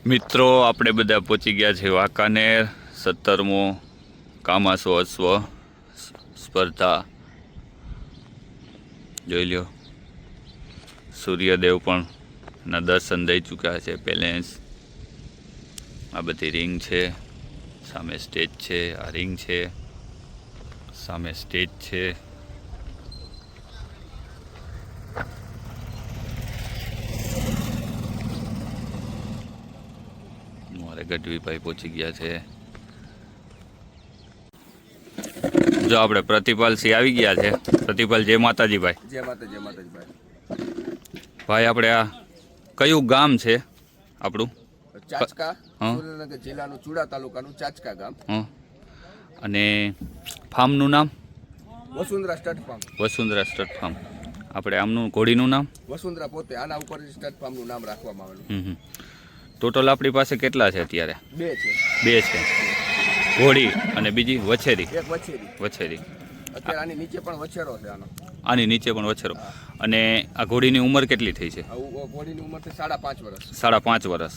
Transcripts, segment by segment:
મિત્રો આપણે બધા પહોંચી ગયા છે વાંકાનેર 17મો કામાસો અશ્વ સ્પર્ધા જોઈ લ્યો. સૂર્યદેવ પણ ના દર્શન દઈ ચૂક્યા છે. પેલેન્સ આ બધી રિંગ છે, સામે સ્ટેજ છે, આ રિંગ છે, સામે સ્ટેજ છે. મારે ગઢવીભાઈ પહોંચી ગયા છે. જો આપણે પ્રતિપાલસિંહ આવી ગયા છે. પ્રતિપાલ, જય માતાજી ભાઈ. જય માતાજી ભાઈ. ભાઈ આપણે આ કયું ગામ છે આપણું? ચાચકા, સુરેન્દ્રનગર જિલ્લાનું ચુડા તાલુકાનું ચાચકા ગામ. અને ફાર્મનું નામ? Vasundhara stud farm. Vasundhara stud farm. આપણે આમનું ઘોડીનું નામ? વસુંધરા પોતે. આના ઉપર સ્ટડ ફાર્મનું નામ રાખવામાં આવેલું. ટોટલ આપણી પાસે કેટલા છે અત્યારે? બે છે. ઘોડી અને બીજી વછેરી? એક વછેરી. અત્યારે આની નીચે પણ વછેરો છે. આની નીચે પણ વછેરો. અને આ ઘોડીની ઉંમર કેટલી થઈ છે? ઘોડીની ઉંમર છે 5.5 વર્ષ. 5.5 વર્ષ.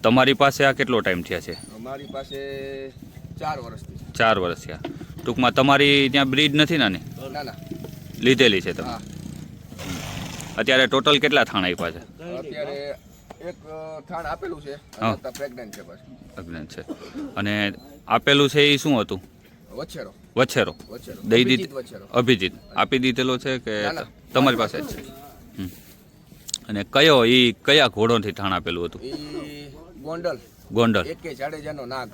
તમારી પાસે આ કેટલો ટાઈમ થયા છે? અમારી પાસે 4 વર્ષથી. 4 વર્ષ થયા. ટૂંકમાં તમારી ત્યાં બ્રીડ નથી ને? ના. લીધેલી છે તમે? અત્યારે ટોટલ કેટલા થાણ આપ્યા છે? અત્યારે એક થાણ આપેલું છે. પ્રેગ્નન્ટ છે. પ્રેગ્નન્ટ છે. અને આપેલું છે એ શું હતું? વછેરો. દઈ દીધો? અભિજીત આપી દીધેલો છે કે તમારી પાસે જ છે? અને કયા ઘોડોથી થાણ આપેલું હતું? ગોંડલ. એકે જાડેજાનો નાગ.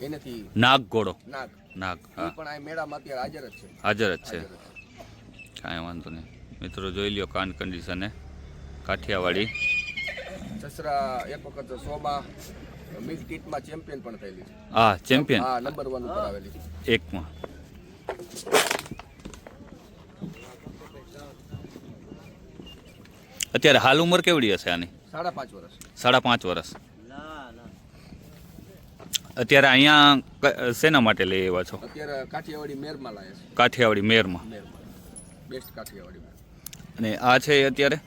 એનાથી નાગ ઘોડો. નાગ પણ આ મેળામાં અત્યારે હાજર જ છે. કાંઈ વાંધો નહીં. મિત્રો જોઈ લ્યો કાન કન્ડિશન કાઠિયાવાડી. સસરા એક વખત 100માં મિલ્ક કીટમાં ચેમ્પિયન પણ થયેલી છે. હા, ચેમ્પિયન. હા, નંબર 1 ઉપર આવેલી એકમાં. અત્યારે હાલ ઉંમર કેવડી હશે આની? 5.5 વર્ષ. 5.5 વર્ષ. અત્યારે અહીંયા શેના માટે લઈ આવ્યા છો? અત્યારે કાઠિયાવાડી મેરમાં લાયા છે. કાઠિયાવાડી મેરમાં. બેસ્ટ કાઠિયાવાડી મેર. અને આ છે અત્યારે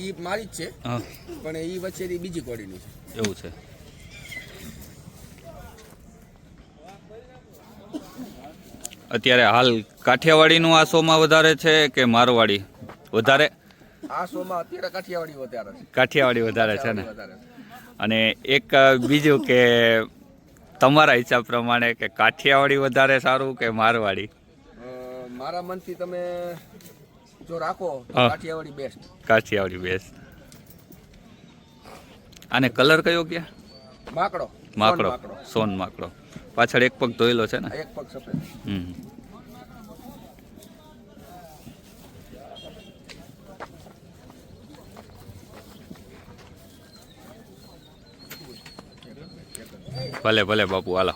ઈ મારી જ છે. પણ ઈ વચ્ચેની બીજી કોડીની છે. એવું છે. અત્યારે હાલ કાઠિયાવાડીનું આ શોમાં વધારે છે કે મારવાડી વધારે? આ શોમાં અત્યારે કાઠિયાવાડી વધારે છે. કાઠિયાવાડી વધારે છે ને? અને એક બીજું કે તમારા હિસાબ પ્રમાણે કે કાઠિયાવાડી વધારે સારું કે મારવાડી? મારા મનથી તમે જો રાખો કાઠિયાવાડી બેસ્ટ. કાઠિયાવાડી બેસ્ટ. આને કલર કયો ગયા? માકડો. સોન માકડો. પાછળ એક પગ ધોયેલો છે ને? એક પગ સફેદ. ભલે બાપુ, હાલો.